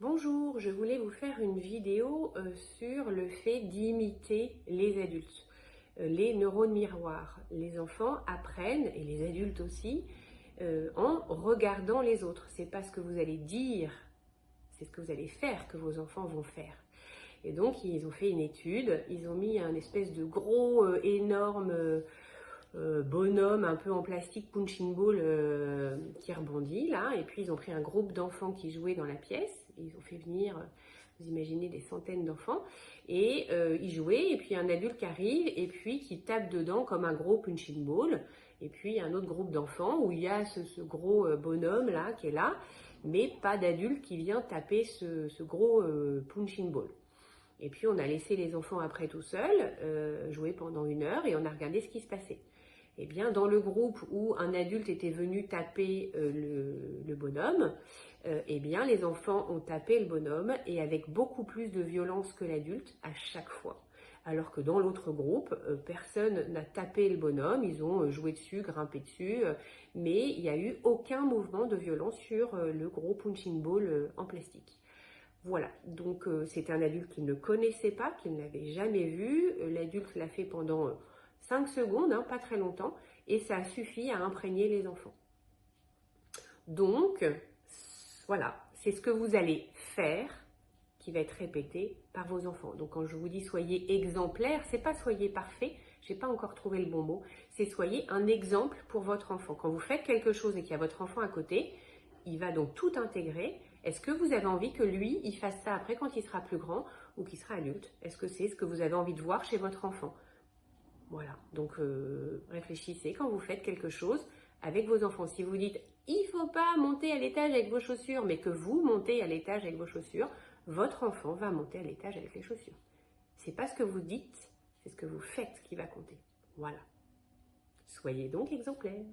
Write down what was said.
Bonjour, je voulais vous faire une vidéo sur le fait d'imiter les adultes, les neurones miroirs. Les enfants apprennent, et les adultes aussi, en regardant les autres. C'est pas ce que vous allez dire, c'est ce que vous allez faire que vos enfants vont faire. Et donc, ils ont fait une étude, ils ont mis un espèce de gros, énorme bonhomme un peu en plastique punching ball qui rebondit là, et puis ils ont pris un groupe d'enfants qui jouaient dans la pièce, ils ont fait venir, vous imaginez, des centaines d'enfants, et ils jouaient, et puis un adulte qui arrive et puis qui tape dedans comme un gros punching ball, et puis un autre groupe d'enfants où il y a ce gros bonhomme là qui est là, mais pas d'adulte qui vient taper ce gros punching ball. Et puis on a laissé les enfants après tout seuls, jouer pendant 1 heure, et on a regardé ce qui se passait. Eh bien, dans le groupe où un adulte était venu taper le bonhomme, eh bien, les enfants ont tapé le bonhomme et avec beaucoup plus de violence que l'adulte à chaque fois. Alors que dans l'autre groupe, personne n'a tapé le bonhomme, ils ont joué dessus, grimpé dessus, mais il n'y a eu aucun mouvement de violence sur le gros punching ball en plastique. Voilà, donc c'est un adulte qui ne connaissait pas, qui ne l'avait jamais vu. L'adulte l'a fait pendant 5 secondes, hein, pas très longtemps, et ça a suffi à imprégner les enfants. Donc, voilà, c'est ce que vous allez faire qui va être répété par vos enfants. Donc quand je vous dis soyez exemplaire, c'est pas soyez parfait, j'ai pas encore trouvé le bon mot, c'est soyez un exemple pour votre enfant. Quand vous faites quelque chose et qu'il y a votre enfant à côté, il va donc tout intégrer. Est-ce que vous avez envie que lui, il fasse ça après quand il sera plus grand ou qu'il sera adulte? Est-ce que c'est ce que vous avez envie de voir chez votre enfant? Voilà, donc réfléchissez quand vous faites quelque chose avec vos enfants. Si vous dites « il ne faut pas monter à l'étage avec vos chaussures », mais que vous montez à l'étage avec vos chaussures, votre enfant va monter à l'étage avec les chaussures. C'est pas ce que vous dites, c'est ce que vous faites qui va compter. Voilà. Soyez donc exemplaires.